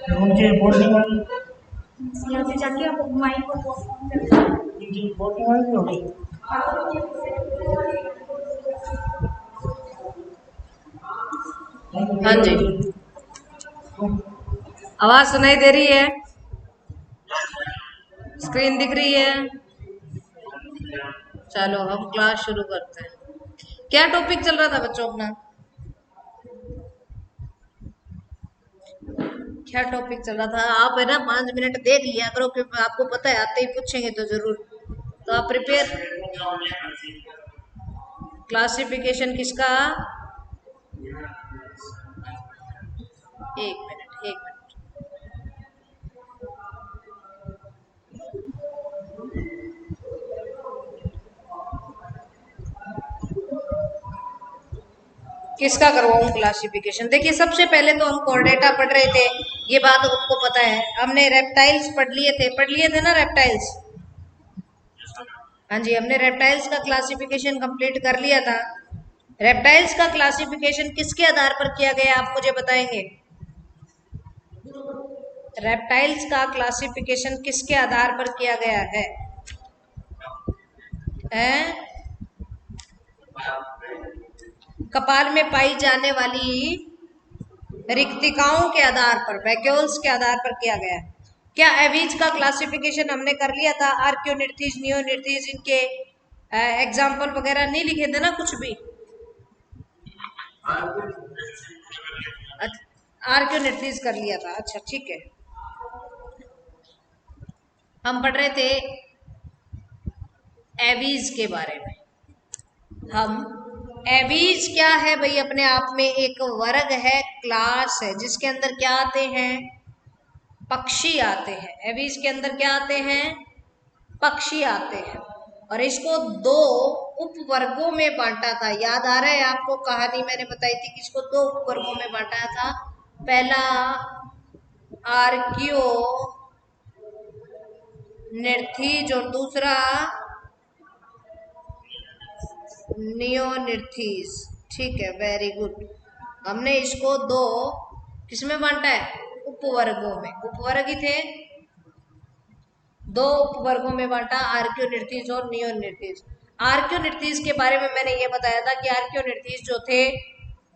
उनके बोर्डिंग वाली यहाँ से जाके आप माइक को बोर्डिंग वाली भी हो गई। हाँ जी, आवाज सुनाई दे रही है? स्क्रीन दिख रही है? चलो हम क्लास शुरू करते हैं। क्या टॉपिक चल रहा था बच्चों अपना? क्या टॉपिक चल रहा था? आप है ना 5 मिनट देख लिया करो, क्योंकि आपको पता है आते ही पूछेंगे तो जरूर, तो आप प्रिपेयर। क्लासिफिकेशन किसका? एक मिनट एक मिनट। किसका करवाऊं क्लासिफिकेशन? देखिए सबसे पहले तो हम कोर्डेटा पढ़ रहे थे, ये बात आपको पता है। हमने रेप्टाइल्स पढ़ लिए थे ना रेप्टाइल्स। हाँ जी, हमने रेप्टाइल्स का क्लासिफिकेशन कंप्लीट कर लिया था। रेप्टाइल्स का क्लासिफिकेशन किसके आधार पर किया गया आप मुझे बताएंगे? रेप्टाइल्स का क्लासिफिकेशन किसके आधार पर किया गया है? कपाल में पाई जाने वाली रिक्तिकाओं के आधार पर, वैक्यूल्स के आधार पर किया गया है। क्या एवीज का क्लासिफिकेशन हमने कर लिया था? आर्क्योनिर्थीज, नियोनिर्थीज, इनके एग्जाम्पल वगैरह नहीं लिखे थे ना कुछ भी? आर्क्योनिर्थीज कर लिया था, अच्छा ठीक है। हम पढ़ रहे थे एवीज के बारे में। हम एवीज क्या है भाई? अपने आप में एक वर्ग है, क्लास है, जिसके अंदर क्या आते हैं? पक्षी आते हैं। एवीज के अंदर क्या आते हैं? पक्षी आते हैं। और इसको दो उपवर्गों में बांटा था। याद आ रहा है आपको? कहानी मैंने बताई थी किसको दो उपवर्गों में बांटा था। पहला आर्कियो निर्थीज और दूसरा नियोनिर्थीज। ठीक है, वेरी गुड। हमने इसको दो किसमें बांटा है? उपवर्गों में। उपवर्ग ही थे, दो उपवर्गों में बांटा, आर्क्योनिर्थीज और नियोनिर्थीज। आर्क्योनिर्थीज के बारे में मैंने ये बताया था कि आर्क्योनिर्थीज जो थे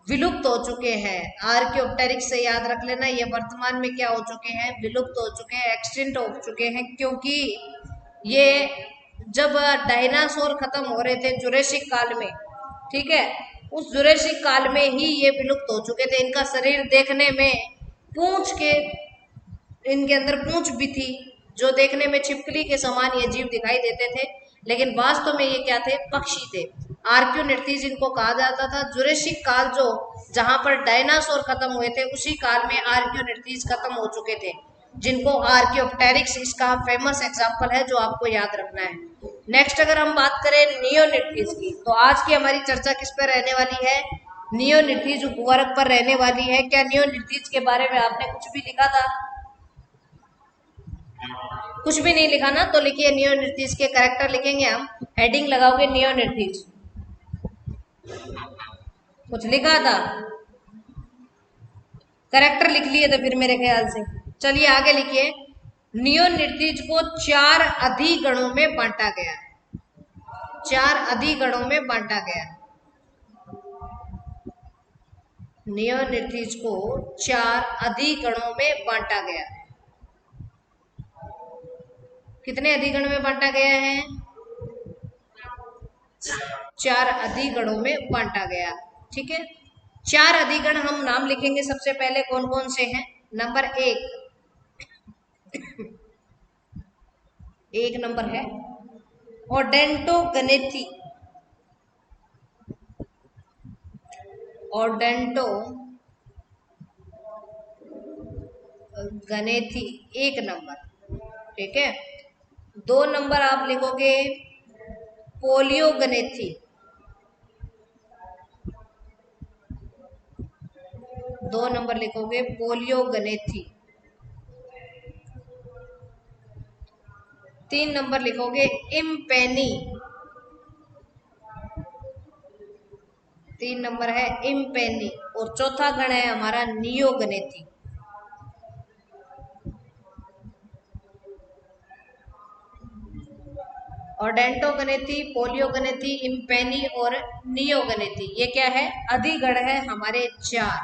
विलुप्त हो चुके हैं। आर्क्योप्टेरिक्स से याद रख लेना, ये वर्तमान में क्या हो चुके हैं? विलुप्त हो चुके हैं, एक्सटिंक्ट हो चुके हैं, क्योंकि ये जब डायनासोर खत्म हो रहे थे जुरेसिक काल में, ठीक है, उस जुरेसिक काल में ही ये विलुप्त हो चुके थे। इनका शरीर देखने में पूंछ के, इनके अंदर पूंछ भी थी, जो देखने में छिपकली के समान ये जीव दिखाई देते थे, लेकिन वास्तव में ये क्या थे? पक्षी थे। आर्क्योनिर्थीज इनको कहा जाता था। जुरेसिक काल जो, जहां पर डायनासोर खत्म हुए थे, उसी काल में आर्क्योनिर्थीज खत्म हो चुके थे, जिनको आर्क्योप्टेरिक्स इसका फेमस एग्जाम्पल है जो आपको याद रखना है। नेक्स्ट अगर हम बात करें नियोनिर्थीज की, तो आज की हमारी चर्चा किस पर रहने वाली है? नियोनिर्थीज उपवर्ग पर रहने वाली है। क्या नियोनिर्थीज के बारे में आपने कुछ भी लिखा था? कुछ भी नहीं लिखा ना? तो लिखिए नियोनिर्थीज के कैरेक्टर लिखेंगे हम। हेडिंग लगाओगे नियोनिर्थीज। कुछ लिखा था? कैरेक्टर लिख लिए थे फिर मेरे ख्याल से। चलिए आगे लिखिए। नियोनिर्थीज को 4 अधिगणों में बांटा गया है। 4 अधिगणों में बांटा गया है। नियोनिर्थीज को 4 अधिगणों में बांटा गया है। कितने अधिगण में बांटा गया है? 4 अधिगणों में बांटा गया, ठीक है। 4 अधिगण हम नाम लिखेंगे। सबसे पहले कौन कौन से हैं? नंबर 1 नंबर है ओडेंटोगनेथी। ओडेंटोगनेथी 1 नंबर, ठीक है। 2 नंबर आप लिखोगे पोलियोगनेथी। 2 नंबर लिखोगे पोलियोगनेथी। 3 नंबर लिखोगे इम्पेनी। 3 नंबर है इम्पेनी। और चौथा गण है हमारा नियोगनेथी। ओडेंटोगनेथी, पोलियोगनेथी, इम्पेनी और नियोगनेथी, ये क्या है? अधिगण है हमारे 4।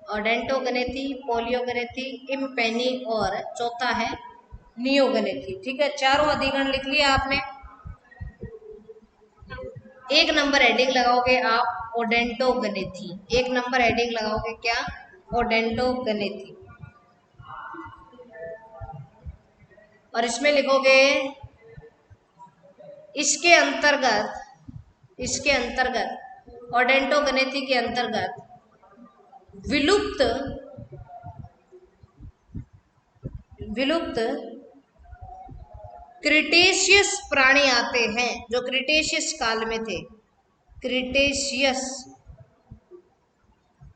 ओडेंटोगनेथी, पोलियोगनेथी, इम्पेनी और चौथा है नियोगनेथी। ठीक है, चारों अधिगण लिख लिया आपने। 1 नंबर हेडिंग लगाओगे आप ओडेंटोगनेथी, 1 नंबर हेडिंग लगाओगे क्या? ओडेंटोगनेथी। और इसमें लिखोगे इसके अंतर्गत ओडेंटोगनेथी के अंतर्गत विलुप्त क्रिटेशियस प्राणी आते हैं, जो क्रिटेशियस काल में थे। क्रिटेशियस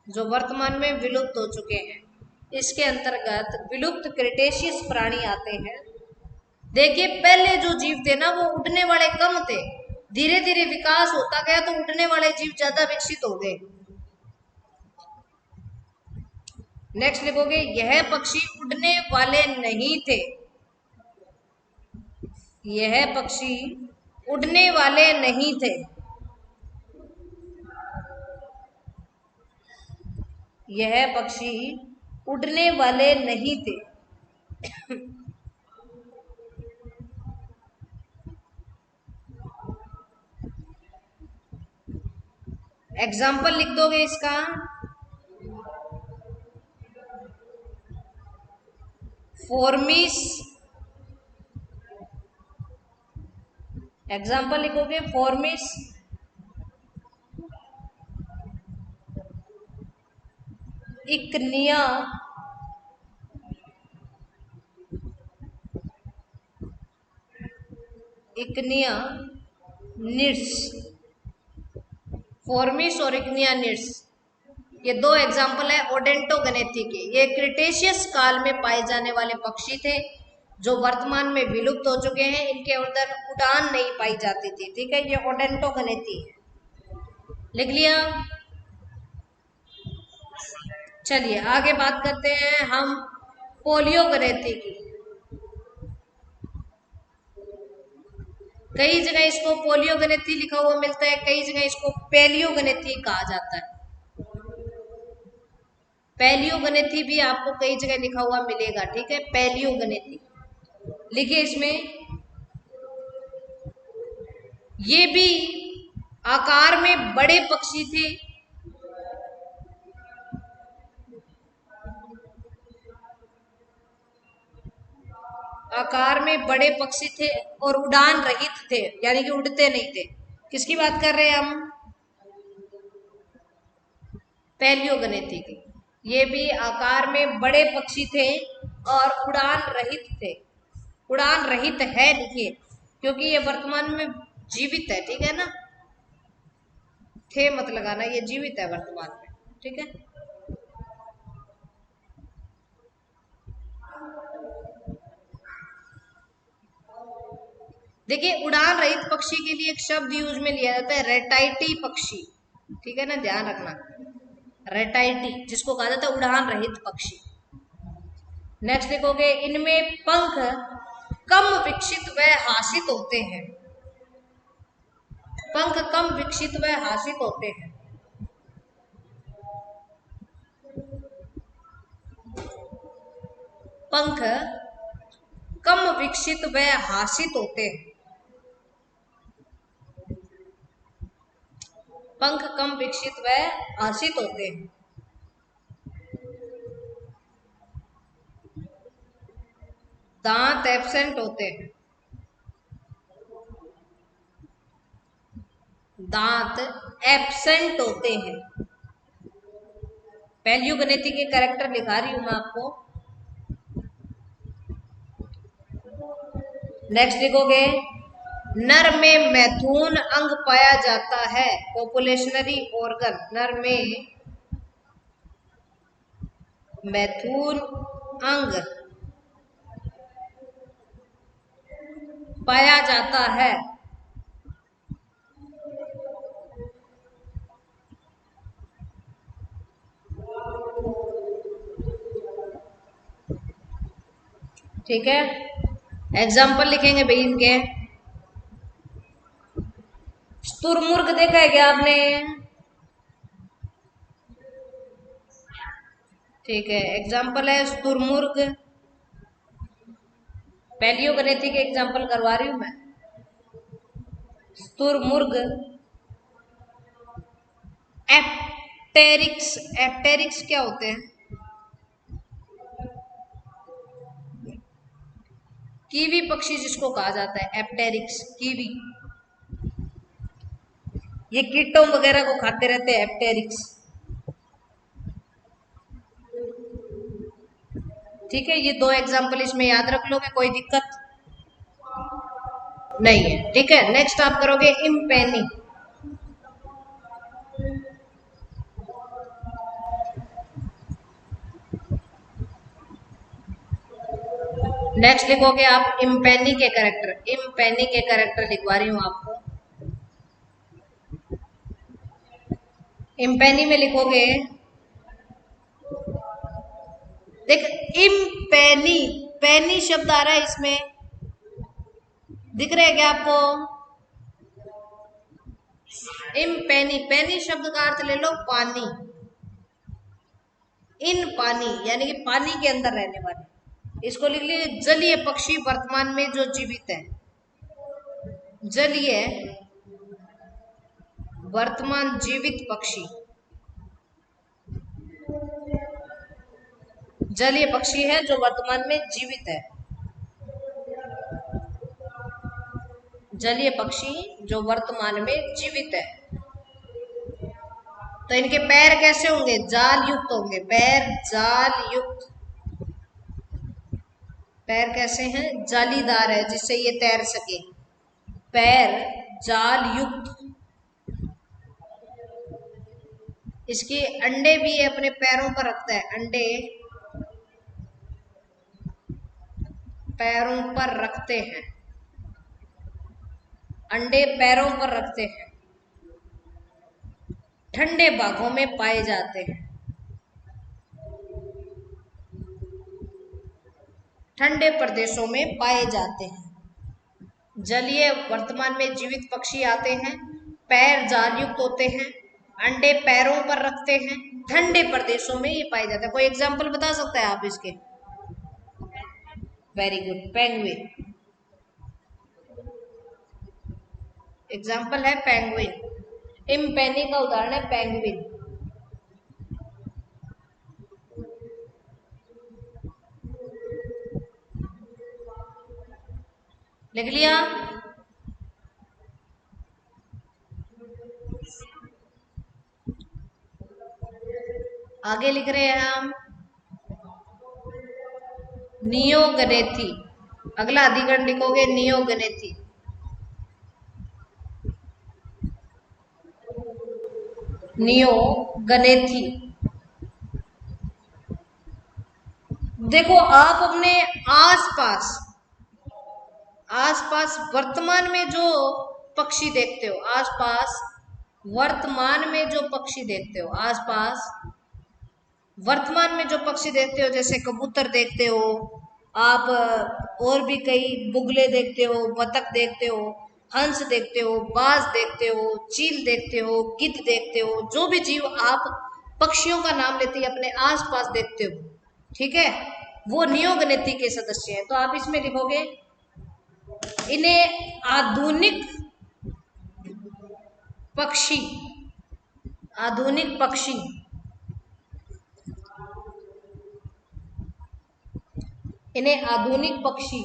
जो वर्तमान में विलुप्त हो चुके हैं, इसके अंतर्गत विलुप्त क्रिटेशियस प्राणी आते हैं। देखिए, पहले जो जीव थे ना, वो उड़ने वाले कम थे, धीरे धीरे विकास होता गया तो उड़ने वाले जीव ज्यादा विकसित हो गए। नेक्स्ट लिखोगे यह पक्षी उड़ने वाले नहीं थे। यह पक्षी उड़ने वाले नहीं थे। यह पक्षी उड़ने वाले नहीं थे। एग्जाम्पल लिख दोगे इसका। फॉर्मिस, एग्जाम्पल लिखोगे फॉर्मिस, इक्निया, इक्निया निड्स। फॉर्मिस और इक्निया निड्स, ये 2 एग्जाम्पल है ओडेंटोगनेथी के। ये क्रिटेशियस काल में पाए जाने वाले पक्षी थे, जो वर्तमान में विलुप्त हो चुके हैं। इनके अंदर उड़ान नहीं पाई जाती थी। ठीक है, ये ओडेंटोगनेथी है। लिख लिया। चलिए आगे बात करते हैं हम पोलियोगनेथी की। कई जगह इसको पोलियोगनेथी लिखा हुआ मिलता है, कई जगह इसको पेलियोगनेथी कहा जाता है। पेलियोगनेथी भी आपको कई जगह लिखा हुआ मिलेगा। ठीक है, पेलियोगनेथी लिखिए इसमें। ये भी आकार में बड़े पक्षी थे। आकार में बड़े पक्षी थे और उड़ान रहित थे, यानी कि उड़ते नहीं थे। किसकी बात कर रहे हैं हम? पेलियोगनेथी की। ये भी आकार में बड़े पक्षी थे और उड़ान रहित थे। उड़ान रहित है लिखिए, क्योंकि ये वर्तमान में जीवित है। ठीक है ना, थे मत लगाना, ये जीवित है वर्तमान में। ठीक है, देखिए उड़ान रहित पक्षी के लिए एक शब्द यूज में लिया जाता है, रेटाइटी पक्षी। ठीक है ना, ध्यान रखना, रेटाइटी जिसको कहा जाता है उड़ान रहित पक्षी। नेक्स्ट लिखोगे इनमें पंख कम विकसित व हासित होते हैं। पंख कम विकसित व हासित होते हैं। पंख कम विकसित व हासित होते हैं। पंख कम विकसित व हासित होते हैं। दांत एब्सेंट होते हैं। दांत एब्सेंट होते हैं। पेलियोगनेथी के कैरेक्टर लिखा रही हूं मैं आपको। नेक्स्ट लिखोगे नर में मैथुन अंग पाया जाता है। पॉपुलेशनरी ऑर्गन, नर में मैथुन अंग पाया जाता है। ठीक है, एग्जाम्पल लिखेंगे भाई इनके। तुरमुर्ग देखा है क्या आपने? ठीक है, एग्जाम्पल है तुरमुर्ग। पहली गणित के एग्जाम्पल करवा रही हूं मैं। तुरमुर्ग, एप्टेरिक्स। एप्टेरिक्स क्या होते हैं? कीवी पक्षी जिसको कहा जाता है एप्टेरिक्स, कीवी। ये कीटों वगैरह को खाते रहते हैं एप्टेरिक्स। ठीक है, ये दो एग्जाम्पल इसमें याद रख लोगे, कोई दिक्कत नहीं है। ठीक है, नेक्स्ट आप करोगे इम्पेनी। नेक्स्ट लिखोगे आप इम्पेनी के कैरेक्टर। इम्पेनी के कैरेक्टर लिखवा रही हूं आपको। इम्पेनी में लिखोगे, देख इम्पेनी, पेनी शब्द आ रहा है इसमें, दिख रहा है क्या आपको? इम्पेनी, पेनी शब्द का अर्थ ले लो पानी। इन पानी यानी कि पानी के अंदर रहने वाले। इसको लिख लीजिए जलीय पक्षी वर्तमान में जो जीवित है। जलीय वर्तमान जीवित पक्षी, जलीय पक्षी है जो वर्तमान में जीवित है। जलीय पक्षी जो वर्तमान में जीवित है। तो इनके पैर कैसे होंगे? जाल युक्त होंगे। पैर जाल युक्त। पैर कैसे हैं? जालीदार है जिससे ये तैर सके। पैर जाल युक्त। इसके अंडे भी अपने पैरों पर रखता है। अंडे पैरों पर रखते हैं। अंडे पैरों पर रखते हैं। ठंडे भागों में पाए जाते हैं। ठंडे प्रदेशों में पाए जाते हैं। जलीय वर्तमान में जीवित पक्षी आते हैं। पैर जाल युक्त होते हैं। अंडे पैरों पर रखते हैं। ठंडे प्रदेशों में ये पाए जाते हैं। कोई एग्जाम्पल बता सकता है आप इसके? Very good, penguin. एग्जाम्पल है पेंगुइन। इम्पेनी का उदाहरण है पेंगुइन। लिख लिया? आगे लिख रहे हैं हम नियोगनेथी। अगला अधिकरण लिखोगे नियोगनेथी। नियोगनेथी। देखो आप अपने आसपास, आसपास वर्तमान में जो पक्षी देखते हो, आसपास वर्तमान में जो पक्षी देखते हो, आसपास वर्तमान में जो पक्षी देखते हो, जैसे कबूतर देखते हो आप, और भी कई बुगले देखते हो, बतख देखते हो, हंस देखते हो, बाज देखते हो, चील देखते हो, गिद्ध देखते हो, जो भी जीव आप पक्षियों का नाम लेते ही अपने आसपास देखते हो, ठीक है, वो नियोगनेथी के सदस्य हैं। तो आप इसमें लिखोगे इन्हें आधुनिक पक्षी, आधुनिक पक्षी, इन्हें आधुनिक पक्षी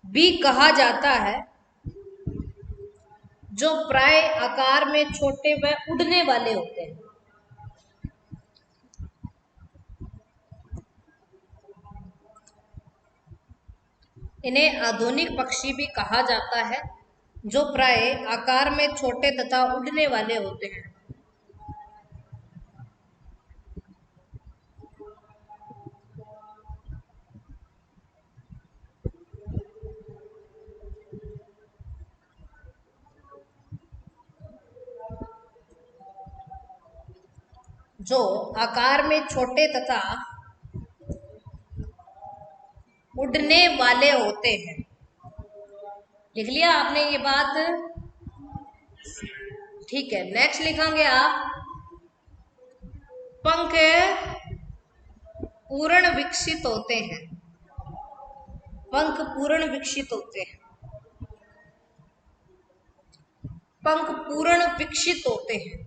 भी कहा जाता है, जो प्राय आकार में छोटे व उड़ने वाले होते हैं। इन्हें आधुनिक पक्षी भी कहा जाता है, जो प्राय आकार में छोटे तथा उड़ने वाले होते हैं। जो आकार में छोटे तथा उड़ने वाले होते हैं। लिख लिया आपने ये बात? ठीक है, नेक्स्ट लिखेंगे आप पंख पूर्ण विकसित होते हैं। पंख पूर्ण विकसित होते हैं। पंख पूर्ण विकसित होते हैं।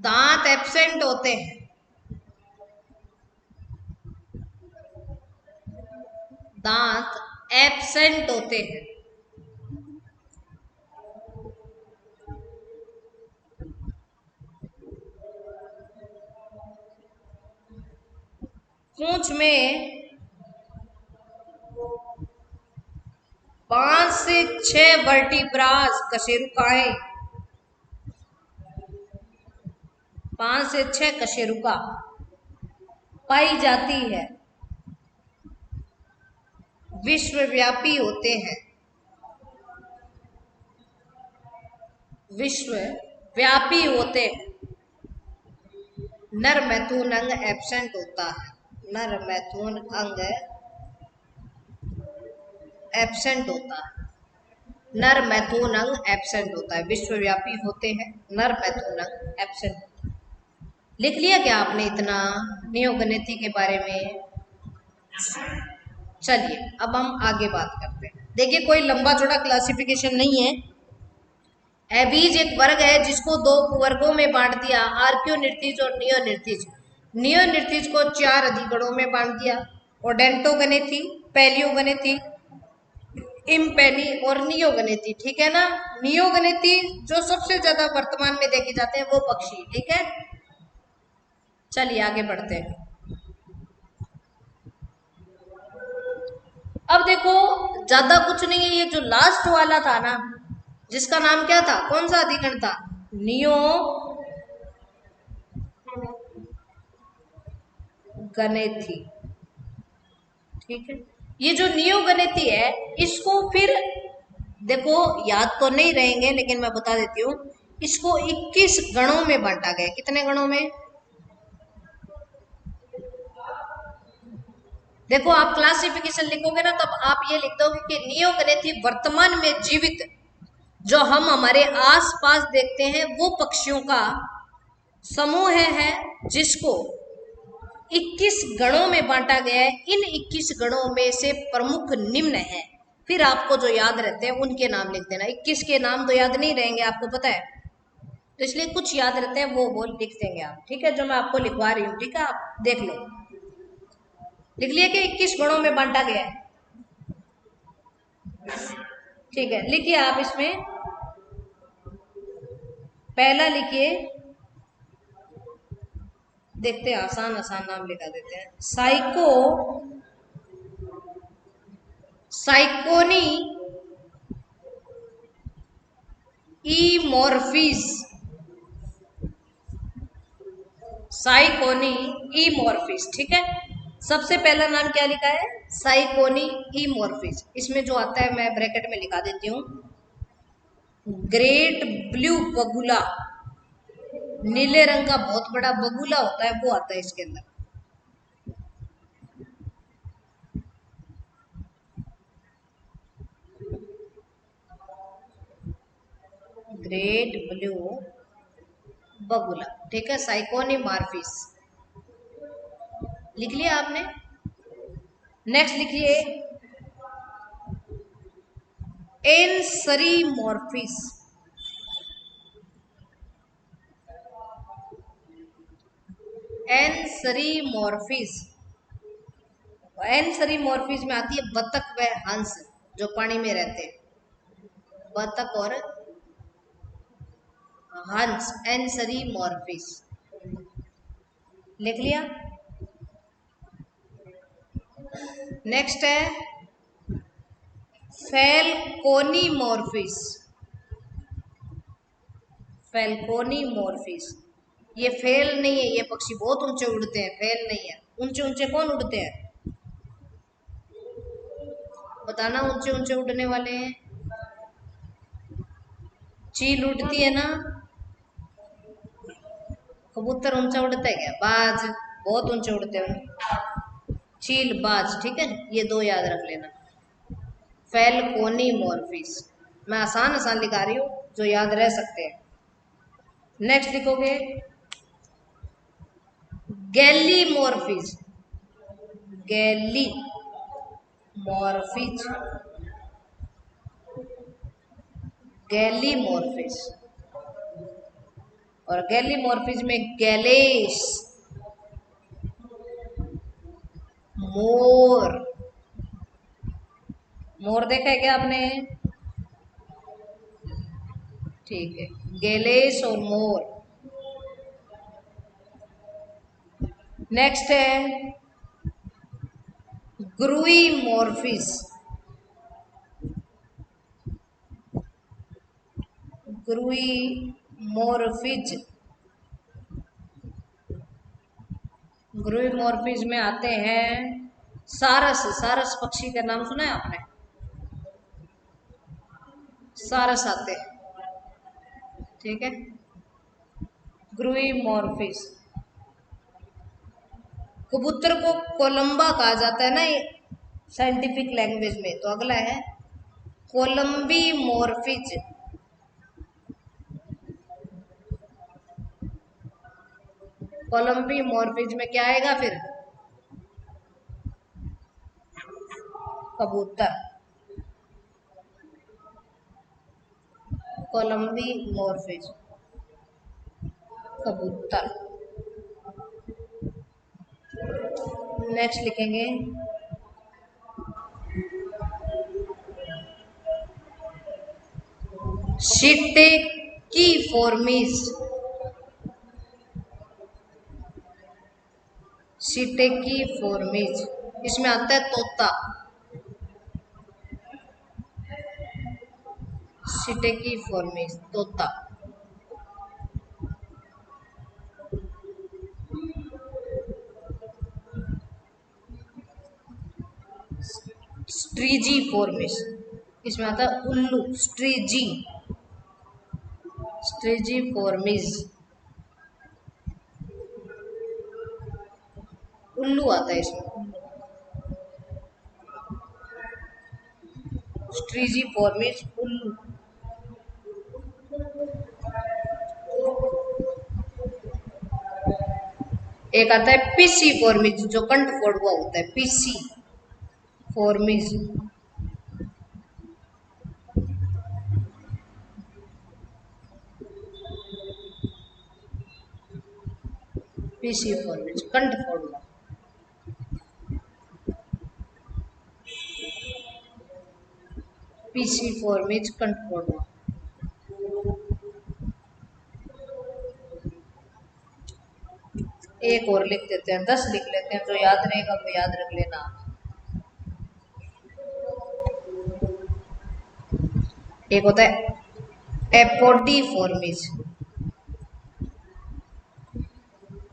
दांत एब्सेंट होते हैं। दांत एब्सेंट होते हैं। पूंछ में 5 से 6 वर्टिब्रास कशेरुकाएं, 5 से 6 कशेरुका पाई जाती है। विश्वव्यापी होते हैं। विश्वव्यापी होते हैं। नर मैथुन अंग एब्सेंट होता है। नर मैथुन अंग एब्सेंट होता है। नर मैथुन अंग एब्सेंट होता है। विश्वव्यापी होते हैं, नर मैथुन अंग एब्सेंट होता है। लिख लिया क्या आपने इतना नियोगनिति के बारे में? चलिए अब हम आगे बात करते हैं। देखिए कोई लंबा चौड़ा क्लासिफिकेशन नहीं है। एबीज एक वर्ग है जिसको 2 वर्गों में बांट दिया, आर्कियो निर्तिज और नियो निर्तिज। नियो निर्तिज को 4 अधिगणों में बांट दिया, ओडेंटोगनेथी, पैलियोगनेथी, इम्पेनी और नियोगनेथी। ठीक है ना? नियोगनेथी जो सबसे ज्यादा वर्तमान में देखे जाते हैं वो पक्षी। ठीक है, चलिए आगे बढ़ते हैं। अब देखो ज्यादा कुछ नहीं है, ये जो लास्ट वाला था ना, जिसका नाम क्या था, कौन सा अधिकरण था? नियो गणिती। ठीक है, ये जो नियो गणिती है इसको फिर देखो याद तो नहीं रहेंगे लेकिन मैं बता देती हूँ, इसको 21 गणों में बांटा गया। कितने गणों में? देखो आप क्लासिफिकेशन लिखोगे ना तब आप ये लिख दोगे कि नियो गणिती वर्तमान में जीवित जो हम हमारे आसपास देखते हैं वो पक्षियों का समूह है जिसको 21 गणों में बांटा गया है। इन 21 गणों में से प्रमुख निम्न है। फिर आपको जो याद रहते हैं उनके नाम लिख देना। 21 के नाम तो याद नहीं रहेंगे, आपको पता है, तो इसलिए कुछ याद रहते हैं वो लिख देंगे आप। ठीक है, जो मैं आपको लिखवा रही हूँ, ठीक है, आप देख लो। लिख लिया कि 21 गणों में बांटा गया है। ठीक है, लिखिए आप इसमें पहला लिखिए, देखते हैं आसान आसान नाम लिखा देते हैं। साइकोनी इमोर्फिस। साइकोनी इमोर्फिस। ठीक है, सबसे पहला नाम क्या लिखा है? साइकोनी इमोर्फिस। इसमें जो आता है मैं ब्रैकेट में लिखा देती हूँ, ग्रेट ब्लू बगुला, नीले रंग का बहुत बड़ा बगुला होता है वो आता है इसके अंदर। ग्रेट ब्लू बगुला। ठीक है, साइकोनी मार्फिस लिख लिया आपने। नेक्स्ट लिखिए एनसरीमॉर्फिस। एनसरीमॉर्फिस। एनसरीमॉर्फिस में आती है बतख व हंस जो पानी में रहते हैं। बतख और हंस, एनसरीमॉर्फिस लिख लिया। नेक्स्ट है फैल्कोनीमॉर्फिस। फैल्कोनीमॉर्फिस, ये फेल नहीं है, ये पक्षी बहुत ऊंचे उड़ते हैं, फेल नहीं है। ऊंचे ऊंचे कौन उड़ते हैं? बताना, ऊंचे ऊंचे उड़ने वाले हैं। चील उड़ती है ना, कबूतर ऊंचा उड़ता है क्या? बाज, बहुत ऊंचे उड़ते हैं। चीलबाज, ठीक है, ये दो याद रख लेना। फैल्कोनीमोर्फिस, मैं आसान आसान लिखा रही हूँ जो याद रह सकते हैं। नेक्स्ट लिखोगे गैलीमोर्फिस, गैलीमोर्फिस, गैलीमोर्फिस। और गैलीमोर्फिस में गैलेस, मोर, मोर देखा है क्या आपने? ठीक है, गैलेस और मोर। नेक्स्ट है ग्रुइमोर्फिस, ग्रुइमोर्फिज। ग्रुइमोर्फिज में आते हैं सारस, सारस पक्षी का नाम सुना है आपने? सारस आते हैं, ठीक है। ग्रुइमोर्फिस। कबूतर को कोलंबा कहा जाता है ना साइंटिफिक लैंग्वेज में, तो अगला है कोलंबीमोर्फिज। कोलंबीमोर्फिज में क्या आएगा फिर? कबूतर। कोलंबीमोर्फिज, कबूतर। नेक्स्ट लिखेंगे सिटेकीफोर्मिस, सिटेकीफोर्मिस। इसमें आता है तोता, सिटेकीफोर्मिस, तोता। स्ट्रीजीफोर्मिस, इसमें आता है उल्लू, स्ट्रीजी, स्ट्रीजीफोर्मिस, उल्लू आता है इसमें, स्ट्रीजीफोर्मिस, उल्लू। एक आता है पिसीफोर्मिस जो कंठ फोड़ हुआ होता है, पिसीफोर्मिस। पिसीफोर्मिस, कंठ फोड़ हुआ। पिसीफोर्मिस, कंठ फोड़ हुआ। एक और लिख देते हैं, 10 लिख लेते हैं, जो याद रहेगा वो याद रख लेना। एक होता है एपोडीफोर्मिस,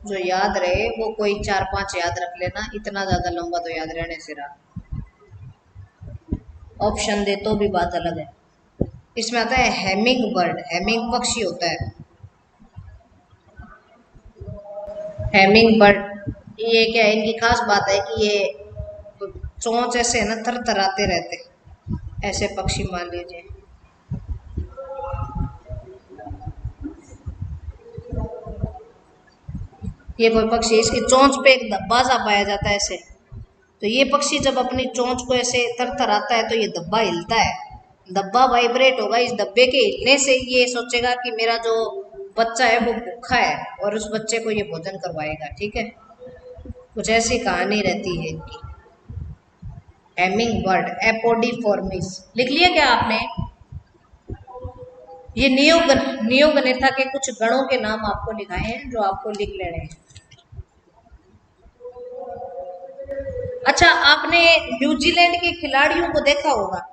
जो याद रहे वो कोई 4-5 याद रख लेना, इतना ज्यादा लंबा तो याद रहने से रहा। ऑप्शन दे तो भी बात अलग है। इसमें आता है हेमिंग बर्ड, हेमिंग पक्षी होता है, हेमिंग बर्ड। ये क्या है, इनकी खास बात है कि ये चोंच ऐसे है ना थरथराते रहते, ऐसे पक्षी मान लीजिए। ये कोई पक्षी, इसकी चोंच पे एक धब्बा सा पाया जाता है ऐसे, तो ये पक्षी जब अपनी चोंच को ऐसे थरथराता है तो ये धब्बा हिलता है, धब्बा वाइब्रेट होगा। इस धब्बे के हिलने से ये सोचेगा कि मेरा जो बच्चा है वो भूखा है और उस बच्चे को ये भोजन करवाएगा, ठीक है। कुछ ऐसी कहानी रहती है इनकी। हेमिंग बर्ड, एपोडीफोर्मिस, लिख लिया क्या आपने? ये नियोगनिथा के कुछ गणों के नाम आपको लिखाए हैं जो आपको लिख लेने हैं। अच्छा, आपने न्यूजीलैंड के खिलाड़ियों को देखा होगा,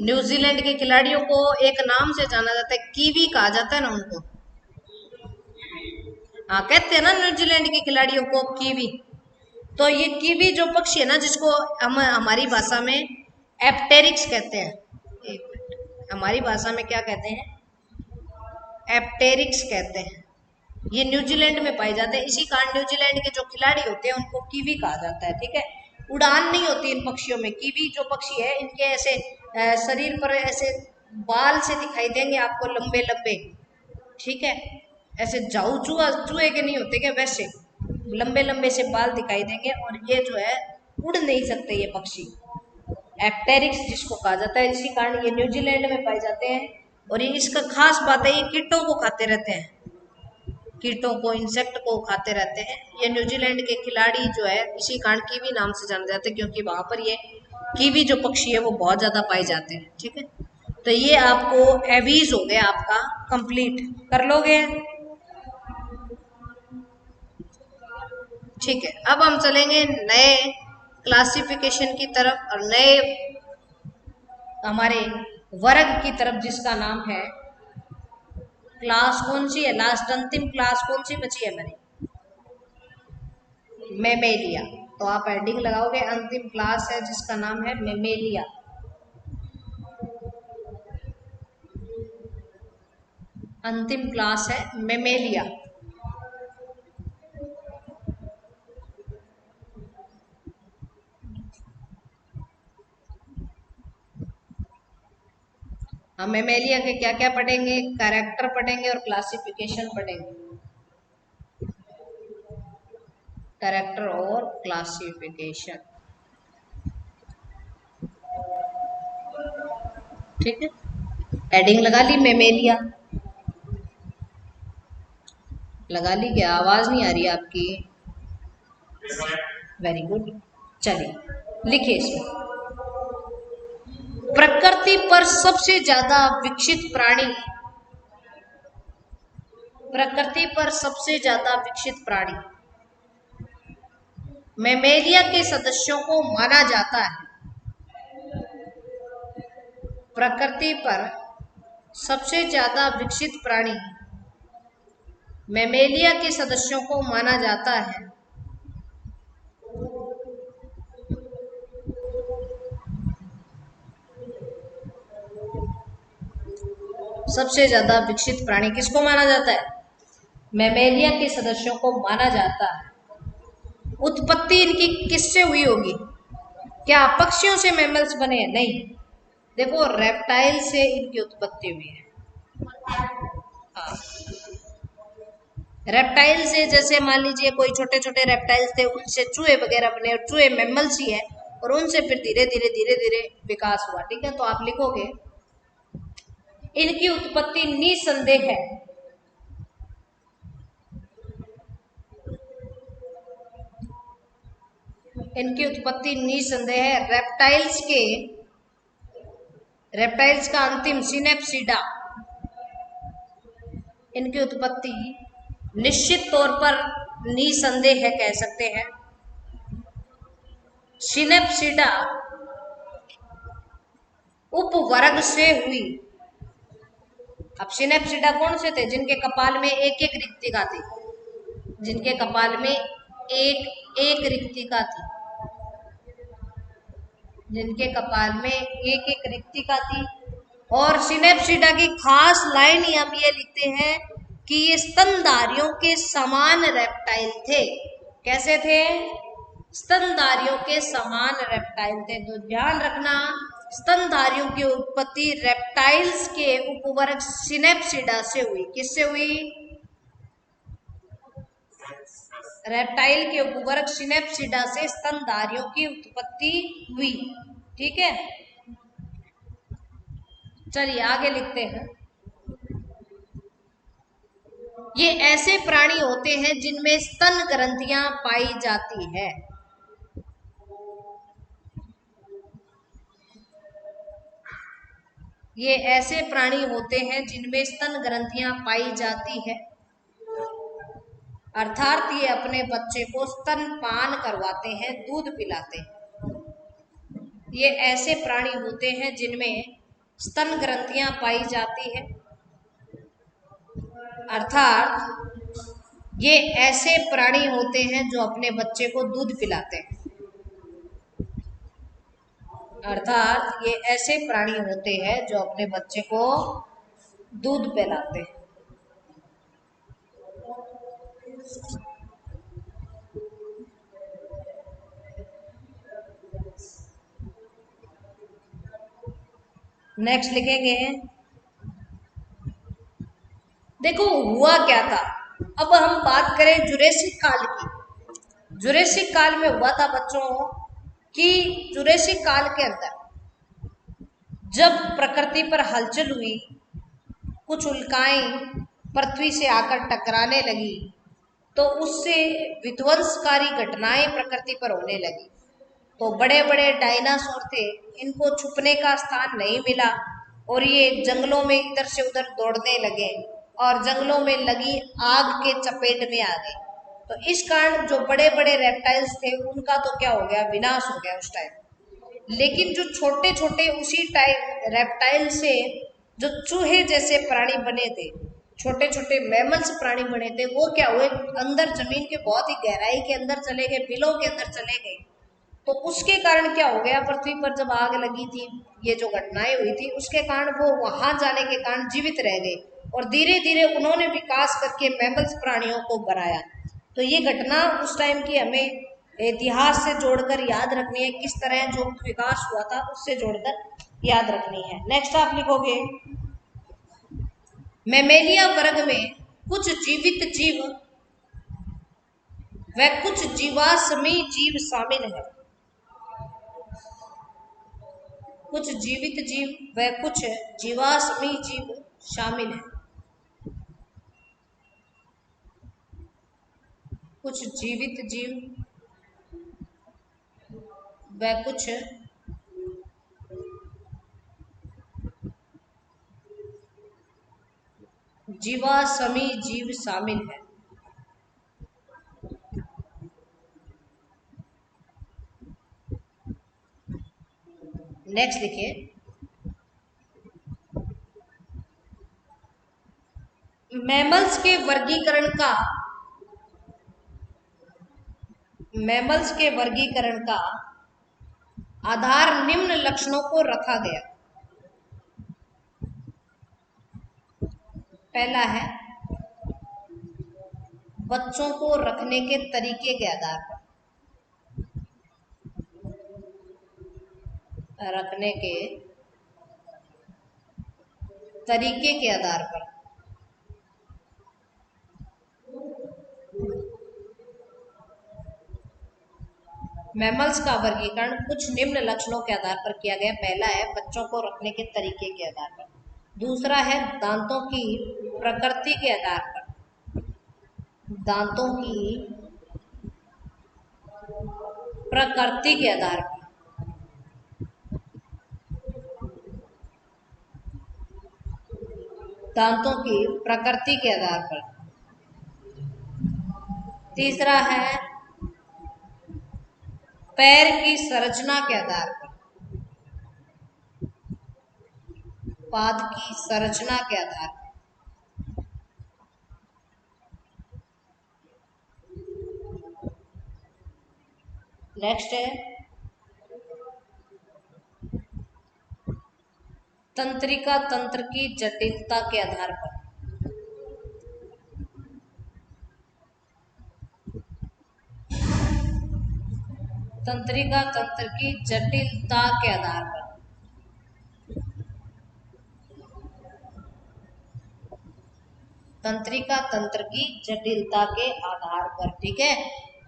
न्यूजीलैंड के खिलाड़ियों को एक नाम से जाना जाता है, कीवी कहा जाता है ना उनको। हाँ, कहते हैं ना न्यूजीलैंड के खिलाड़ियों को कीवी। तो ये कीवी जो पक्षी है ना, जिसको हम हमारी भाषा में एप्टेरिक्स कहते हैं, एक मिनट, हमारी भाषा में क्या कहते हैं? एप्टेरिक्स कहते हैं। ये न्यूजीलैंड में पाए जाते हैं। इसी कारण न्यूजीलैंड के जो खिलाड़ी होते हैं उनको कीवी कहा जाता है, ठीक है। उड़ान नहीं होती इन पक्षियों में। कीवी जो पक्षी है इनके ऐसे शरीर पर ऐसे बाल से दिखाई देंगे आपको, लंबे लंबे, ठीक है। ऐसे जाऊ चूहे के नहीं होते क्या, वैसे लंबे लंबे से बाल दिखाई देंगे। और ये जो है उड़ नहीं सकते ये पक्षी, एप्टेरिक्स जिसको कहा जाता है। इसी कारण ये न्यूजीलैंड में पाए जाते हैं। और ये इसका खास बात है ये कीटों को खाते रहते हैं, कीटों को, इंसेक्ट को खाते रहते हैं। ये न्यूजीलैंड के खिलाड़ी जो है इसी कारण कीवी नाम से जाने जाते हैं, क्योंकि वहां पर ये कीवी जो पक्षी है वो बहुत ज्यादा पाए जाते हैं, ठीक है। तो ये आपको एवीज हो गया आपका कंप्लीट, कर लोगे, ठीक है। अब हम चलेंगे नए क्लासिफिकेशन की तरफ और नए हमारे वर्ग की तरफ, जिसका नाम है क्लास। कौन सी है लास्ट अंतिम क्लास, कौन सी बची है हमारी, मेमेलिया। तो आप हेडिंग लगाओगे अंतिम क्लास है जिसका नाम है मेमेलिया। अंतिम क्लास है मेमेलिया। हम मेमेलिया के क्या क्या पढ़ेंगे, कैरेक्टर पढ़ेंगे और क्लासिफिकेशन पढ़ेंगे, कैरेक्टर और क्लासिफिकेशन, ठीक है। हेडिंग लगा ली मेमेलिया, लगा ली क्या, आवाज नहीं आ रही आपकी, वेरी गुड। चलिए लिखिए इसमें, प्रकृति पर सबसे ज्यादा विकसित प्राणी, प्रकृति पर सबसे ज्यादा विकसित प्राणी मेमेलिया के सदस्यों को माना जाता है। प्रकृति पर सबसे ज्यादा विकसित प्राणी मेमेलिया के सदस्यों को माना जाता है। सबसे ज्यादा विकसित प्राणी किसको माना जाता है, मेमेलिया के सदस्यों को माना जाता है। उत्पत्ति इनकी किससे हुई होगी, क्या पक्षियों से मैमल्स बने हैं, नहीं, देखो रेप्टाइल से इनकी उत्पत्ति हुई है। हाँ, रेप्टाइल से, जैसे मान लीजिए कोई छोटे छोटे रेप्टाइल्स थे उनसे चूहे वगैरह बने, और चूहे मैमल्स ही है, और उनसे फिर धीरे धीरे विकास हुआ, ठीक है। तो आप लिखोगे इनकी उत्पत्ति निसंदेह है, इनकी उत्पत्ति निसंदेह है। रेप्टाइल्स का अंतिम सिनेप्सिडा, इनकी उत्पत्ति निश्चित तौर पर निसंदेह है, कह सकते हैं। सिनेप्सिडा उपवर्ग से हुई। अब सिनेप्सिडा कौन से थे, जिनके कपाल में एक एक रिक्तिका थी, जिनके कपाल में एक एक रिक्तिका थी, जिनके कपाल में एक एक रिक्तिका थी। और सिनेप्सिडा की खास लाइन हम ये लिखते हैं कि ये स्तनधारियों के समान रेप्टाइल थे। कैसे थे, स्तनधारियों के समान रेप्टाइल थे। तो ध्यान रखना, स्तनधारियों की उत्पत्ति रेप्टाइल्स के उपवर्ग सिनेप्सिडा से हुई। किससे हुई, रेप्टाइल के उपवर्ग सिनेप्सिडा से स्तनधारियों की उत्पत्ति हुई, ठीक है। चलिए आगे लिखते हैं, ये ऐसे प्राणी होते हैं जिनमें स्तन ग्रंथियां पाई जाती है। ये ऐसे प्राणी होते हैं जिनमें स्तन ग्रंथियां पाई जाती है, अर्थात ये अपने बच्चे को स्तनपान करवाते हैं, दूध पिलाते हैं। ये ऐसे प्राणी होते हैं जिनमें स्तन ग्रंथियां पाई जाती है, अर्थात ये ऐसे प्राणी होते हैं जो अपने बच्चे को दूध पिलाते हैं, अर्थात ये ऐसे प्राणी होते हैं जो अपने बच्चे को दूध पिलाते हैं। नेक्स्ट लिखेंगे, देखो हुआ क्या था। अब हम बात करें जुरेसिक काल की। जुरेसिक काल में हुआ था बच्चों कि जुरेसिक काल के अंदर जब प्रकृति पर हलचल हुई, कुछ उल्काएं पृथ्वी से आकर टकराने लगी, तो उससे विध्वंसकारी घटनाएं प्रकृति पर होने लगी। तो बड़े बड़े डायनासोर थे, इनको छुपने का स्थान नहीं मिला और ये जंगलों में इधर से उधर दौड़ने लगे और जंगलों में लगी आग के चपेट में आ गए। तो इस कारण जो बड़े बड़े रेप्टाइल्स थे उनका तो क्या हो गया, विनाश हो गया उस टाइम। लेकिन जो छोटे छोटे उसी टाइम रेप्टाइल से जो चूहे जैसे प्राणी बने थे, छोटे छोटे मैमल्स प्राणी बने थे, वो क्या हुए, अंदर जमीन के बहुत ही गहराई के अंदर चले गए, बिलों के अंदर चले गए। तो उसके कारण क्या हो गया, पृथ्वी पर जब आग लगी थी, ये जो घटनाएं हुई थी, उसके कारण वो वहां जाने के कारण जीवित रह गए और धीरे धीरे उन्होंने विकास करके मैमल्स प्राणियों को बनाया। तो ये घटना उस टाइम की हमें इतिहास से जोड़कर याद रखनी है, किस तरह जो विकास हुआ था उससे जोड़कर याद रखनी है। नेक्स्ट आप लिखोगे, मैमेलिया वर्ग में कुछ जीवित जीव व कुछ जीवाश्मी जीव शामिल है। कुछ जीवित जीव व कुछ जीवाश्मी जीव शामिल है। कुछ जीवित जीव व कुछ जीवाश्मी जीव शामिल है। नेक्स्ट लिखिए, मैमल्स के वर्गीकरण का आधार निम्न लक्षणों को रखा गया। पहला है बच्चों को रखने के तरीके के आधार पर, रखने के तरीके के आधार पर। मैमल्स का वर्गीकरण कुछ निम्न लक्षणों के आधार पर किया गया। पहला है बच्चों को रखने के तरीके के आधार पर, दूसरा है दांतों की प्रकृति के आधार पर, दांतों की प्रकृति के आधार पर, दांतों की प्रकृति के आधार पर, तीसरा है पैर की संरचना के आधार पर, पाद की संरचना के आधार पर, नेक्स्ट है तंत्रिका तंत्र की जटिलता के आधार पर, तंत्रिका तंत्र की जटिलता के आधार पर, तंत्रिका तंत्र की जटिलता के आधार पर। ठीक है,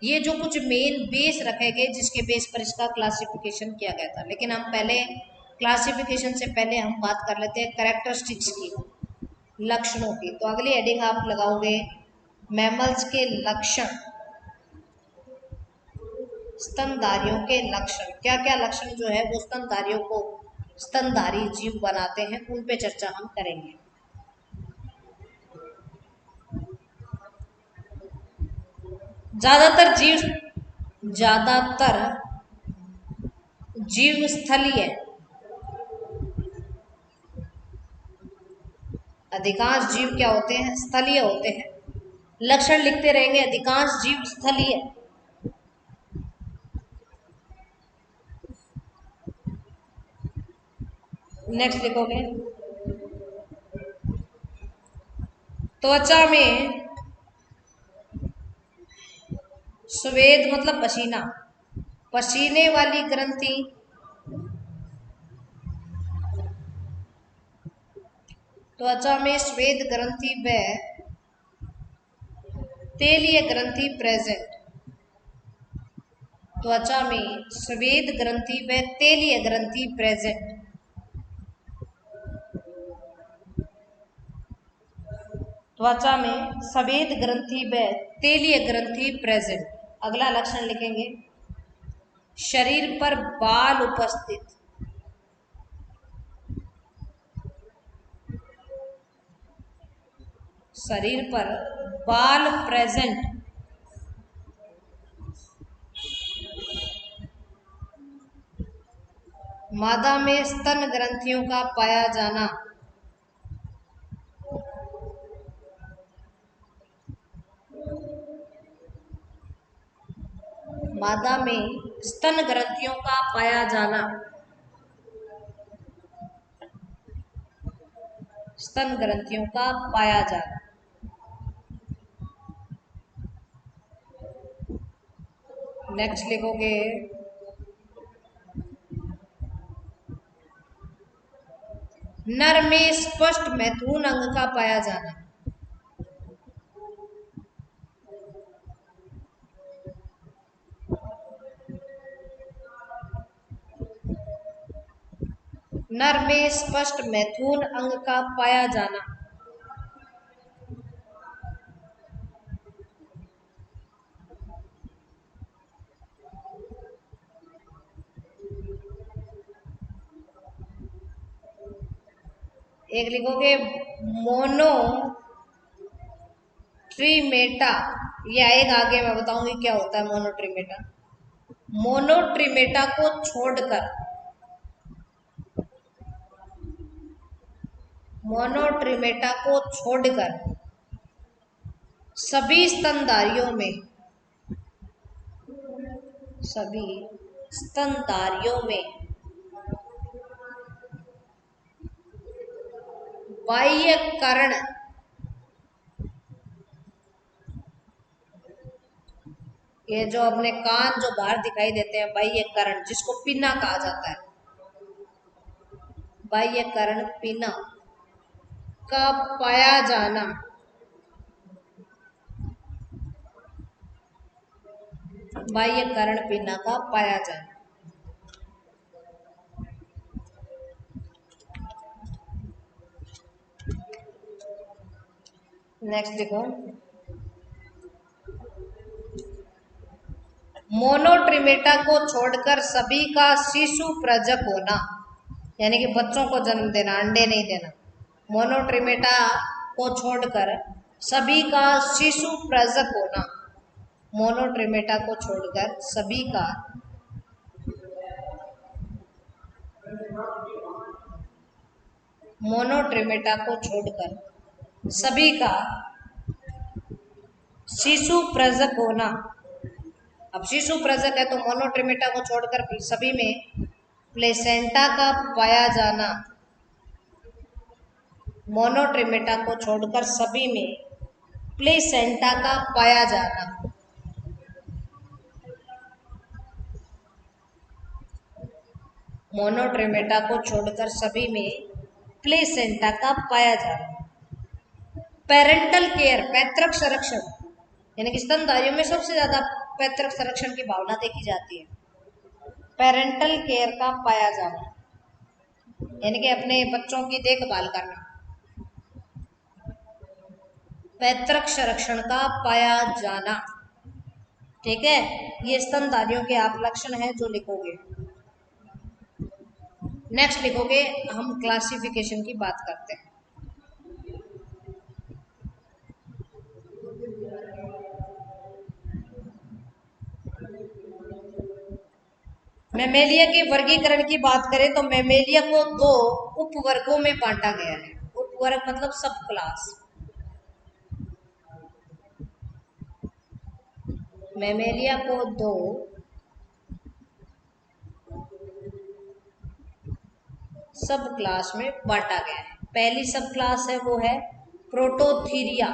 ये जो कुछ मेन बेस रखे गए जिसके बेस पर इसका क्लासिफिकेशन किया गया था। लेकिन हम पहले क्लासिफिकेशन से पहले हम बात कर लेते हैं कैरेक्टरिस्टिक्स की, लक्षणों की। तो अगली हेडिंग आप लगाओगे मैमल्स के लक्षण, स्तनधारियों के लक्षण। क्या क्या लक्षण जो है वो स्तनधारियों को स्तनधारी जीव बनाते हैं, उन पे चर्चा हम करेंगे। ज्यादातर जीव स्थलीय, अधिकांश जीव क्या होते हैं, स्थलीय होते हैं। लक्षण लिखते रहेंगे, अधिकांश जीव स्थलीय। नेक्स्ट लिखोगे त्वचा में स्वेद मतलब पसीना, पसीने वाली ग्रंथि त्वचा में स्वेद ग्रंथि व तेलीय ग्रंथि प्रेजेंट। त्वचा में स्वेद ग्रंथि व तेलीय ग्रंथि प्रेजेंट। त्वचा में सफेद ग्रंथि व तेलीय ग्रंथि प्रेजेंट। अगला लक्षण लिखेंगे, शरीर पर बाल उपस्थित। शरीर पर बाल प्रेजेंट। मादा में स्तन ग्रंथियों का पाया जाना। मादा में स्तन ग्रंथियों का पाया जाना। स्तन ग्रंथियों का पाया जाना। नेक्स्ट लिखोगे, नर में स्पष्ट मैथुन अंग का पाया जाना। नर में स्पष्ट मैथुन अंग का पाया जाना। एक लिखोगे, मोनोट्रीमेटा। ये आएगा आगे, मैं बताऊंगी क्या होता है मोनोट्रीमेटा। मोनोट्रीमेटा को छोड़कर, मोनोट्रीमेटा को छोड़कर सभी स्तनधारियों में, सभी स्तनधारियों में बाह्य कर्ण, ये जो अपने कान जो बाहर दिखाई देते हैं, बाह्य कर्ण, जिसको पिना कहा जाता है, बाह्य कर्ण पिना का पाया जाना। बाह्य कर्ण पिना का पाया जाना। नेक्स्ट देखो, मोनोट्रीमेटा को छोड़कर सभी का शिशु प्रजक होना, यानी कि बच्चों को जन्म देना, अंडे नहीं देना। मोनोट्रीमेटा को छोड़कर सभी का शिशु प्रजक होना। मोनोट्रीमेटा को छोड़कर सभी का मोनोट्रीमेटा को छोड़कर सभी का शिशु प्रजक होना। अब शिशु प्रजक है तो मोनोट्रीमेटा को छोड़कर सभी में प्लेसेंटा का पाया जाना। मोनोट्रीमेटा को छोड़कर सभी में प्लेसेंटा का पाया जाना। मोनोट्रीमेटा को छोड़कर सभी में प्लेसेंटा का पाया जाना। पेरेंटल केयर, पैतृक संरक्षण, यानी कि स्तनधारियों में सबसे ज्यादा पैतृक संरक्षण की भावना देखी जाती है। पेरेंटल केयर का पाया जाना, यानी कि अपने बच्चों की देखभाल करना। पैतृक संरक्षण का पाया जाना। ठीक है, ये स्तनधारियों के आप लक्षण हैं जो लिखोगे। नेक्स्ट लिखोगे, हम क्लासिफिकेशन की बात करते हैं। मैमेलिया के वर्गीकरण की बात करें तो मैमेलिया को 2 उपवर्गों में बांटा गया है। उपवर्ग मतलब सब क्लास। मैमेलिया को 2 सब क्लास में बांटा गया है। पहली सब क्लास है वो है प्रोटोथीरिया।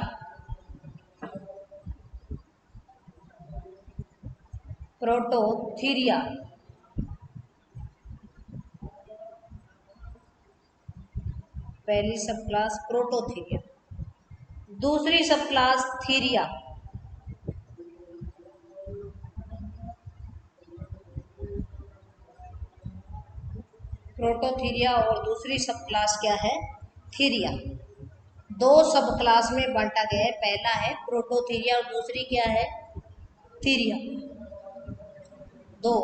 प्रोटोथीरिया। पहली सब क्लास प्रोटोथीरिया, दूसरी सब क्लास थीरिया। प्रोटोथीरिया और दूसरी सब क्लास क्या है? थीरिया। दो सब क्लास में बांटा गया है, पहला है प्रोटोथीरिया और दूसरी क्या है? थीरिया। दो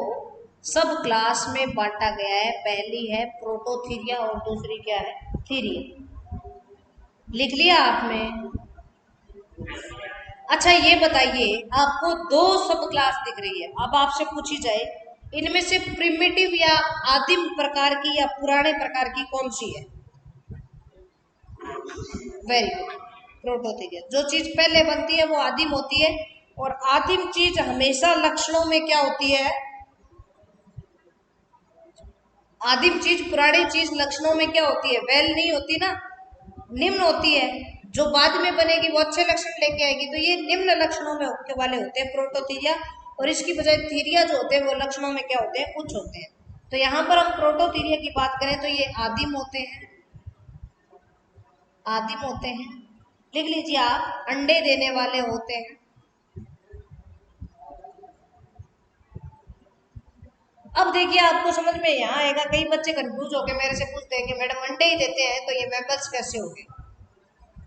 सब क्लास में बांटा गया है, पहली है प्रोटोथीरिया और दूसरी क्या है? थीरिया। लिख लिया आपने? अच्छा ये बताइए, आपको दो सब क्लास दिख रही है, अब आपसे पूछी जाए इनमें से प्रिमिटिव या आदिम प्रकार की या पुराने प्रकार की कौन सी है? Very good, Prototheria. जो चीज पहले बनती है वो आदिम होती है, और आदिम चीज हमेशा लक्षणों में क्या होती है? आदिम चीज, पुरानी चीज लक्षणों में क्या होती है? वेल नहीं होती ना, निम्न होती है। जो बाद में बनेगी वो अच्छे लक्षण लेके आएगी, तो ये निम्न लक्षणों में के वाले होते हैं प्रोटोथीरिया, और इसकी बजाय थीरिया जो होते हैं वो लक्षणों में क्या होते हैं? उच्च होते हैं। तो यहाँ पर हम प्रोटोथीरिया की बात करें तो ये आदिम होते हैं, आदिम होते हैं। लिख लीजिए आप, अंडे देने वाले होते हैं। अब देखिए आपको समझ में यहाँ आएगा, कई बच्चे कंफ्यूज होकर मेरे से पूछते हैं कि मैडम अंडे ही देते हैं तो ये मैमल्स कैसे हो गए?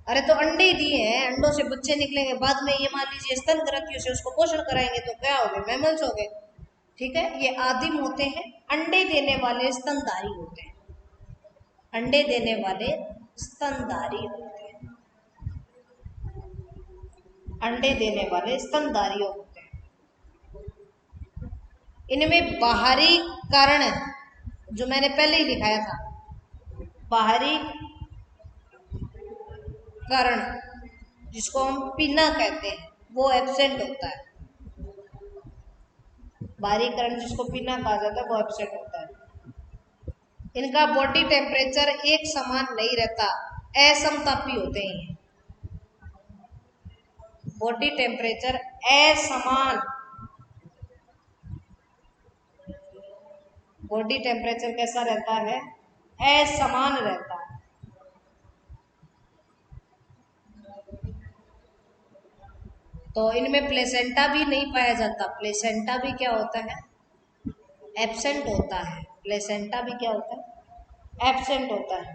अरे तो अंडे ही दिए हैं, अंडों से बच्चे निकलेंगे, बाद में ये मान लीजिए स्तन ग्रंथियों से उसको पोषण कराएंगे तो क्या हो गए? मैमल्स हो गए। ठीक है, ये आदिम होते हैं, अंडे देने वाले स्तनधारी होते हैं। अंडे देने वाले स्तनधारी होते हैं, अंडे देने वाले स्तनधारी होते हैं। इनमें बाहरी कारण है, जो मैंने पहले ही दिखाया था, बाहरी कारण जिसको हम पिना कहते हैं वो एब्सेंट होता है। बाहरी कारण जिसको पिना कहा जाता है वो एब्सेंट होता है। इनका बॉडी टेम्परेचर एक समान नहीं रहता, असमतापी होते हैं। बॉडी टेम्परेचर असमान, बॉडी टेम्परेचर कैसा रहता है? असमान रहता है। तो इनमें प्लेसेंटा भी नहीं पाया जाता, प्लेसेंटा भी क्या होता है? एब्सेंट होता है। प्लेसेंटा भी क्या होता है? एब्सेंट होता है।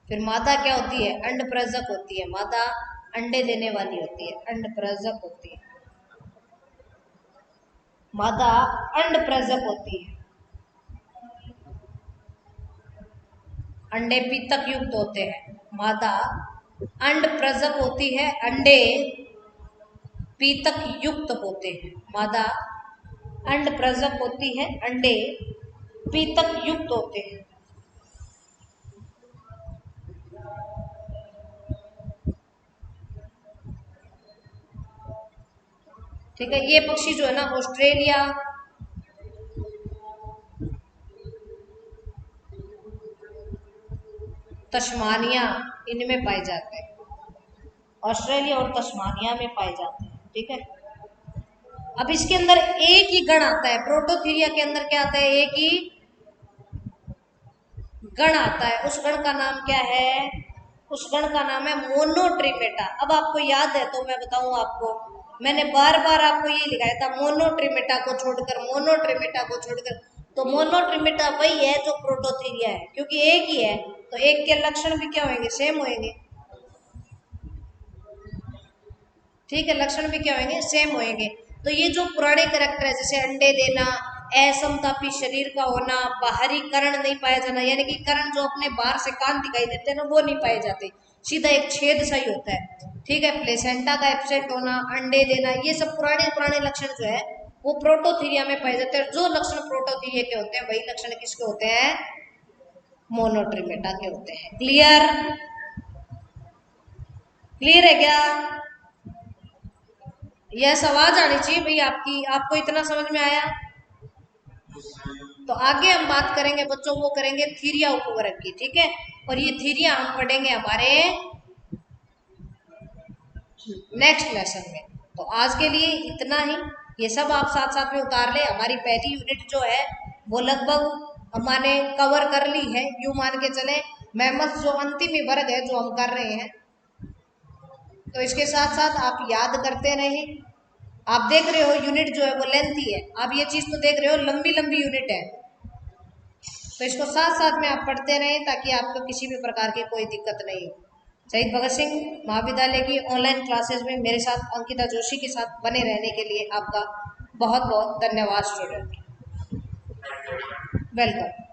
फिर मादा क्या होती है? अंडप्रजक होती है। मादा अंडे देने वाली होती है, अंडप्रजक होती है। मादा अंडप्रजक होती है। अंडे पीतक युक्त होते हैं। मादा अंडप्रजक होती है, अंडे पीतक युक्त होते हैं। मादा अंडप्रजक होती है, अंडे पीतक युक्त होते हैं। ठीक है, ये पक्षी जो है ना ऑस्ट्रेलिया, तस्मानिया इनमें पाए जाते हैं। ऑस्ट्रेलिया और तस्मानिया में पाए जाते हैं। ठीक है, अब इसके अंदर एक ही गण आता है, प्रोटोथीरिया के अंदर क्या आता है? एक ही गण आता है। उस गण का नाम क्या है? उस गण का नाम है मोनोट्रिमेटा। अब आपको याद है तो मैं बताऊं आपको, मैंने बार बार आपको ये लिखाया था, मोनोट्रिमेटा को छोड़कर, मोनोट्रिमेटा को छोड़कर। तो मोनोट्रिमेटा वही है जो प्रोटोथीरिया है, क्योंकि एक ही है तो एक के लक्षण भी क्या होंगे? सेम होंगे। ठीक है, लक्षण भी क्या होंगे? सेम होंगे। तो ये जो पुराने कैरेक्टर है, जैसे अंडे देना, असमतापी शरीर का होना, बाहरी कर्ण नहीं पाया जाना, यानी कि कर्ण जो अपने बाहर से कान दिखाई देते हैं ना वो नहीं पाए जाते, सीधा एक छेद सा ही होता है। ठीक है, प्लेसेंटा का एब्सेंट होना, अंडे देना, ये सब पुराने पुराने लक्षण जो है वो प्रोटोथीरिया में पाए जाते हैं। जो लक्षण प्रोटोथीरिया के होते हैं वही लक्षण किसके होते हैं? मोनोट्रिमेटा के होते हैं। क्लियर? क्लियर है क्या? यह आवाज आनी चाहिए भाई आपकी। आपको इतना समझ में आया? तो आगे हम बात करेंगे बच्चों, वो करेंगे थीरिया उपवर्ग की। ठीक है, और ये थीरिया हम पढ़ेंगे हमारे नेक्स्ट लेसन में। तो आज के लिए इतना ही। ये सब आप साथ साथ में उतार ले। हमारी पहली यूनिट जो है वो लगभग हमने कवर कर ली है, यूं मान के चले। मैमथ जो अंतिम वर्ग है जो हम कर रहे हैं, तो इसके साथ साथ आप याद करते रहें। आप देख रहे हो यूनिट जो है वो लेंथी है, आप ये चीज तो देख रहे हो लंबी लंबी यूनिट है, तो इसको साथ साथ में आप पढ़ते रहें ताकि आपको किसी भी प्रकार की कोई दिक्कत नहीं हो। शहीद भगत सिंह महाविद्यालय की ऑनलाइन क्लासेस में मेरे साथ अंकिता जोशी के साथ बने रहने के लिए आपका बहुत बहुत धन्यवाद स्टूडेंट। वेलकम।